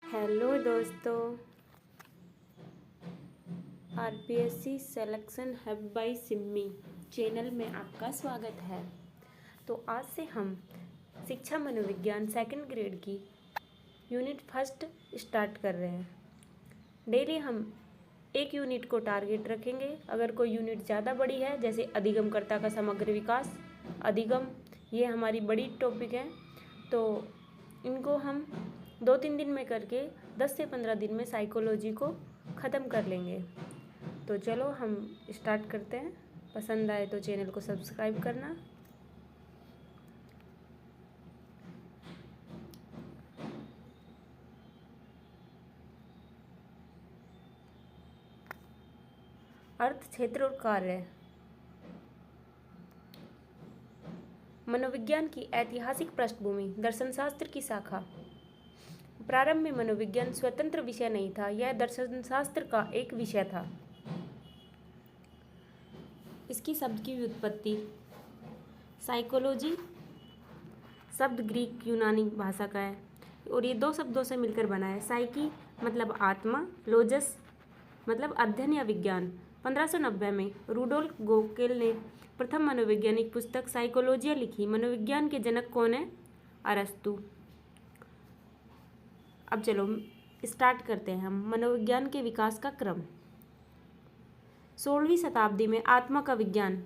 Hello दोस्तों, RPSC selection hub by Simmi channel में आपका स्वागत है। तो आज से हम शिक्षा मनोविज्ञान सेकंड ग्रेड की यूनिट फर्स्ट स्टार्ट कर रहे हैं। डेली हम एक यूनिट को टारगेट रखेंगे। अगर कोई यूनिट ज़्यादा बड़ी है, जैसे अधिगमकर्ता का समग्र विकास, अधिगम, ये हमारी बड़ी टॉपिक है, तो इनको हम 2-3 दिन में करके 10 से 15 दिन में साइकोलॉजी को ख़त्म कर लेंगे। तो चलो हम स्टार्ट करते हैं। पसंद आए तो चैनल को सब्सक्राइब करना। अर्थ, क्षेत्र और कार्य। मनोविज्ञान की ऐतिहासिक पृष्ठभूमि। दर्शनशास्त्र की शाखा। प्रारंभ में मनोविज्ञान स्वतंत्र विषय नहीं था, यह दर्शनशास्त्र का एक विषय था। इसकी शब्द की व्युत्पत्ति। साइकोलॉजी शब्द ग्रीक यूनानी भाषा का है और ये 2 शब्दों से मिलकर बना है। साइकी मतलब आत्मा, लोजस मतलब अध्ययन या विज्ञान। 1590 में रुडोल्फ गोकेल ने प्रथम मनोवैज्ञानिक पुस्तक साइकोलॉजिया लिखी। मनोविज्ञान के जनक कौन है? अरस्तु। अब चलो स्टार्ट करते हैं हम मनोविज्ञान के विकास का क्रम। 16वीं शताब्दी में आत्मा का विज्ञान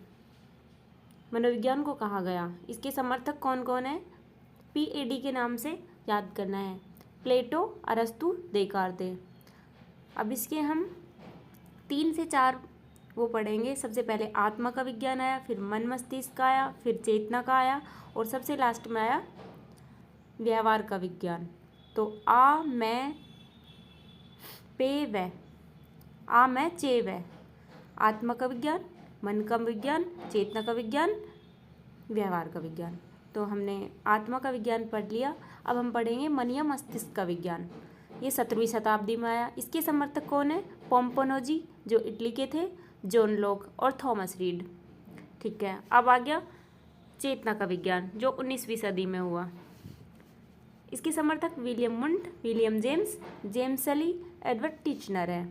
मनोविज्ञान को कहा गया। इसके समर्थक कौन कौन है? PAD के नाम से याद करना है। प्लेटो, अरस्तु, देकार्ते। अब इसके हम 3 से 4 वो पढ़ेंगे। सबसे पहले आत्मा का विज्ञान आया, फिर मन मस्तिष्क का आया, फिर चेतना का आया और सबसे लास्ट में आया व्यवहार का विज्ञान। तो आ मैं पे वै, आ मैं चे वै। आत्मा का विज्ञान, मन का विज्ञान, चेतना का विज्ञान, व्यवहार का विज्ञान। तो हमने आत्मा का विज्ञान पढ़ लिया। अब हम पढ़ेंगे मन या मस्तिष्क का विज्ञान। ये 17वीं शताब्दी में आया। इसके समर्थक कौन है? पोम्पोनोजी जो इटली के थे, जॉन लॉक और थॉमस रीड। ठीक है, अब आ गया चेतना का विज्ञान जो 19वीं सदी में हुआ। इसके समर्थक William Wundt, William James, James सली, एडवर्ड टिचनर है।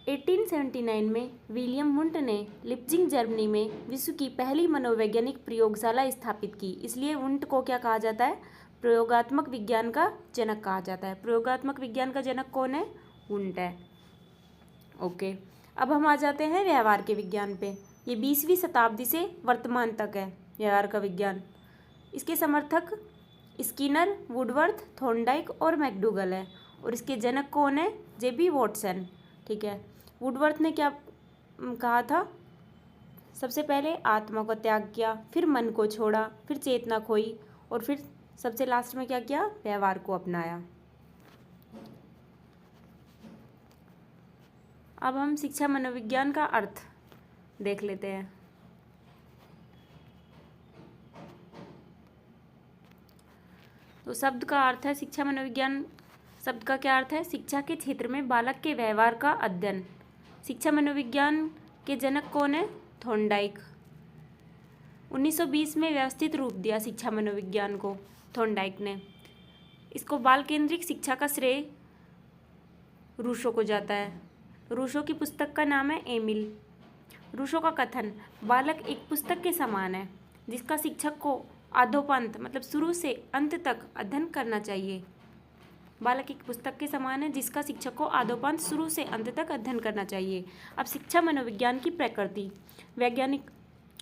1879 में विलियम वुंट ने लिप्जिंग जर्मनी में विश्व की पहली मनोवैज्ञानिक प्रयोगशाला स्थापित की। इसलिए वुंट को क्या कहा जाता है? प्रयोगात्मक विज्ञान का जनक कहा जाता है। प्रयोगात्मक विज्ञान का जनक कौन है? वुंट है। ओके, अब हम आ जाते हैं व्यवहार के विज्ञान पे। ये 20वीं शताब्दी से वर्तमान तक है व्यवहार का विज्ञान। इसके समर्थक स्किनर, वुडवर्थ, थॉर्नडाइक और मैकडूगल है और इसके जनक कौन है? JB Watson. ठीक है, वुडवर्थ ने क्या कहा था? सबसे पहले आत्मा को त्याग किया, फिर मन को छोड़ा, फिर चेतना खोई और फिर सबसे लास्ट में क्या किया? व्यवहार को अपनाया। अब हम शिक्षा मनोविज्ञान का अर्थ देख लेते हैं। तो शब्द का अर्थ है शिक्षा मनोविज्ञान। शब्द का क्या अर्थ है? शिक्षा के क्षेत्र में बालक के व्यवहार का अध्ययन। शिक्षा मनोविज्ञान के जनक कौन है? थॉर्नडाइक। 1920 में व्यवस्थित रूप दिया शिक्षा मनोविज्ञान को थॉर्नडाइक ने। इसको बाल केंद्रिक शिक्षा का श्रेय रूसो को जाता है। रूसो की पुस्तक का नाम है एमिल। रूसो का कथन, बालक एक पुस्तक के समान है जिसका शिक्षक को आद्योपांत मतलब शुरू से अंत तक अध्ययन करना चाहिए। बालक एक पुस्तक के समान है जिसका शिक्षक को आद्योपांत शुरू से अंत तक अध्ययन करना चाहिए। अब शिक्षा मनोविज्ञान की प्रकृति। वैज्ञानिक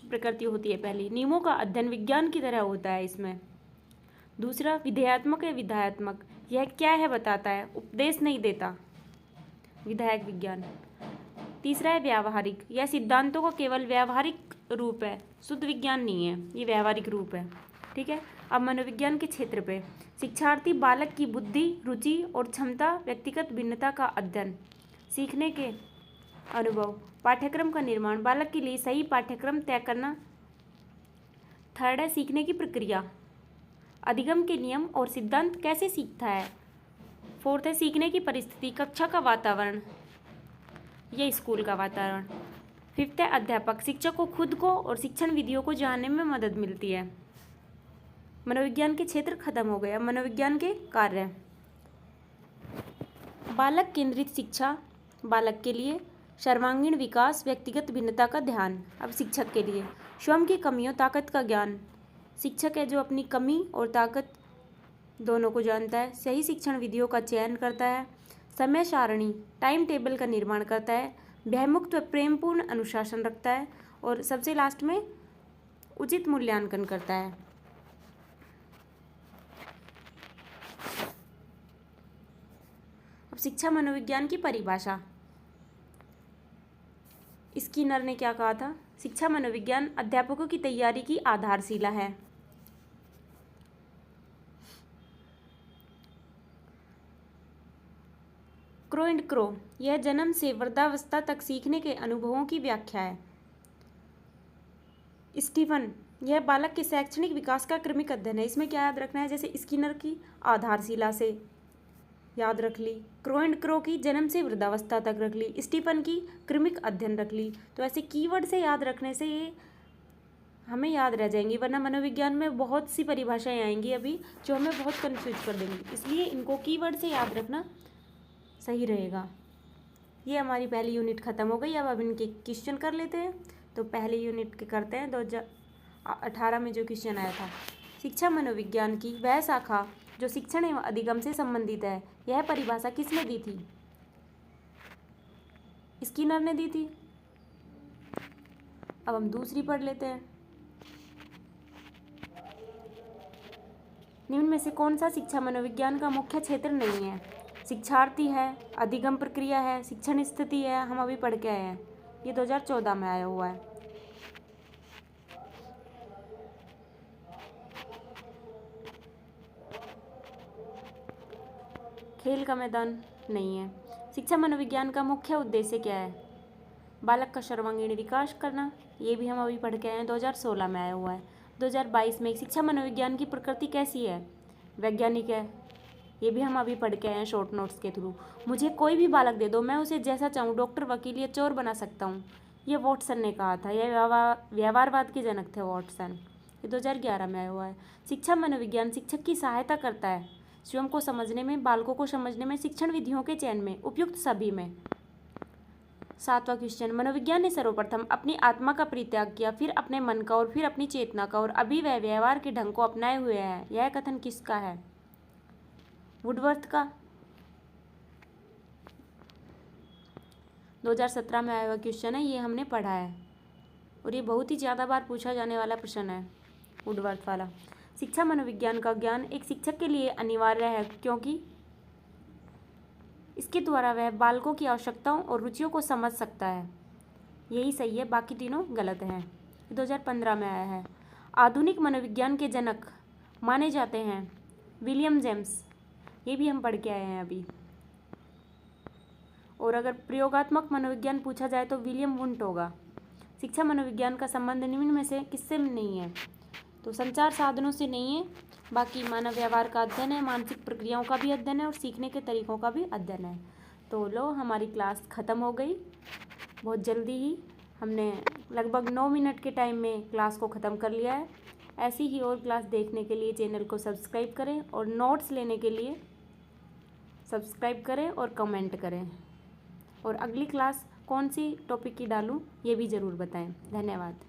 प्रकृति होती है पहली। नियमों का अध्ययन विज्ञान की तरह होता है इसमें। दूसरा विधेयात्मक है विधायत्मक। यह क्या है बताता है, उपदेश नहीं देता, विधायक विज्ञान। तीसरा है व्यावहारिक। यह सिद्धांतों का केवल व्यावहारिक रूप है, शुद्ध विज्ञान नहीं है, ये व्यावहारिक रूप है। ठीक है, अब मनोविज्ञान के क्षेत्र पे शिक्षार्थी बालक की बुद्धि, रुचि और क्षमता, व्यक्तिगत भिन्नता का अध्ययन, सीखने के अनुभव, पाठ्यक्रम का निर्माण, बालक के लिए सही पाठ्यक्रम तय करना। थर्ड है सीखने की प्रक्रिया, अधिगम के नियम और सिद्धांत, कैसे सीखता है। फोर्थ है सीखने की परिस्थिति, कक्षा का वातावरण, यह स्कूल का वातावरण। फिफ्थ है अध्यापक, शिक्षक को खुद को और शिक्षण विधियों को जानने में मदद मिलती है। मनोविज्ञान के क्षेत्र खत्म हो गए। अब मनोविज्ञान के कार्य। बालक केंद्रित शिक्षा, बालक के लिए सर्वांगीण विकास, व्यक्तिगत भिन्नता का ध्यान। अब शिक्षक के लिए स्वयं की कमियों ताकत का ज्ञान। शिक्षक है जो अपनी कमी और ताकत दोनों को जानता है। सही शिक्षण विधियों का चयन करता है। समय सारणी टाइम टेबल का निर्माण करता है। भयमुक्त व प्रेमपूर्ण अनुशासन रखता है। और सबसे लास्ट में उचित मूल्यांकन करता है। अब शिक्षा मनोविज्ञान की परिभाषा। स्किनर ने क्या कहा था? शिक्षा मनोविज्ञान अध्यापकों की तैयारी की आधारशिला है। क्रो एंड क्रो, यह जन्म से वृद्धावस्था तक सीखने के अनुभवों की व्याख्या है। स्टीफन, यह बालक के शैक्षणिक विकास का क्रमिक अध्ययन है। इसमें क्या याद रखना है? जैसे स्किनर की आधारशिला से याद रख ली, क्रो एंड क्रो की जन्म से वृद्धावस्था तक रख ली, स्टीफन की क्रमिक अध्ययन रख ली। तो ऐसे कीवर्ड से याद रखने से ये हमें याद रह जाएंगी, वरना मनोविज्ञान में बहुत सी परिभाषाएं आएंगी अभी जो हमें बहुत कंफ्यूज कर देंगी। इसलिए इनको कीवर्ड से याद रखना सही रहेगा। ये हमारी पहली यूनिट ख़त्म हो गई। अब इनके क्वेश्चन कर लेते हैं। तो पहले यूनिट के करते हैं। 2018 में जो क्वेश्चन आया था, शिक्षा मनोविज्ञान की वह शाखा जो शिक्षण एवं अधिगम से संबंधित है, यह परिभाषा किसने दी थी? स्किनर ने दी थी। अब हम दूसरी पढ़ लेते हैं। निम्न में से कौन सा शिक्षा मनोविज्ञान का मुख्य क्षेत्र नहीं है? शिक्षार्थी है, अधिगम प्रक्रिया है, शिक्षण स्थिति है। हम अभी पढ़ के आए हैं, ये 2014 में आया हुआ है। खेल का मैदान नहीं है। शिक्षा मनोविज्ञान का मुख्य उद्देश्य क्या है? बालक का सर्वांगीण विकास करना। ये भी हम अभी पढ़ के आए हैं, 2016 में आया हुआ है। 2022 में शिक्षा मनोविज्ञान की प्रकृति कैसी है? वैज्ञानिक है। ये भी हम अभी पढ़ के आए हैं शॉर्ट नोट्स के थ्रू। मुझे कोई भी बालक दे दो, मैं उसे जैसा चाहूँ डॉक्टर, वकील या चोर बना सकता हूँ, ये वॉटसन ने कहा था। यह व्यवहारवाद के जनक थे वॉटसन। ये 2011 में आया हुआ है। शिक्षा मनोविज्ञान शिक्षक की सहायता करता है स्वयं को समझने में, बालकों को समझने में, शिक्षण विधियों के चयन में, उपयुक्त सभी में। 7वां क्वेश्चन, मनोविज्ञान ने सर्वप्रथम अपनी आत्मा का परित्याग किया, फिर अपने मन का और फिर अपनी चेतना का, और अभी वह व्यवहार के ढंग को अपनाए हुए है। यह कथन किसका है? वुडवर्थ का। 2017 में आया हुआ क्वेश्चन है, ये हमने पढ़ा है और ये बहुत ही ज़्यादा बार पूछा जाने वाला प्रश्न है, वुडवर्थ वाला। शिक्षा मनोविज्ञान का ज्ञान एक शिक्षक के लिए अनिवार्य है क्योंकि इसके द्वारा वह बालकों की आवश्यकताओं और रुचियों को समझ सकता है। यही सही है, बाकी तीनों गलत हैं। 2015 में आया है। आधुनिक मनोविज्ञान के जनक माने जाते हैं विलियम जेम्स। ये भी हम पढ़ के आए हैं अभी। और अगर प्रयोगात्मक मनोविज्ञान पूछा जाए तो विलियम वुंट होगा। शिक्षा मनोविज्ञान का संबंध निम्न में से किससे नहीं है? तो संचार साधनों से नहीं है, बाकी मानव व्यवहार का अध्ययन है, मानसिक प्रक्रियाओं का भी अध्ययन है और सीखने के तरीकों का भी अध्ययन है। तो लो, हमारी क्लास ख़त्म हो गई बहुत जल्दी ही। हमने लगभग 9 मिनट के टाइम में क्लास को ख़त्म कर लिया है। ऐसी ही और क्लास देखने के लिए चैनल को सब्सक्राइब करें और नोट्स लेने के लिए सब्सक्राइब करें और कमेंट करें। और अगली क्लास कौन सी टॉपिक की डालूं, ये भी ज़रूर बताएं। धन्यवाद।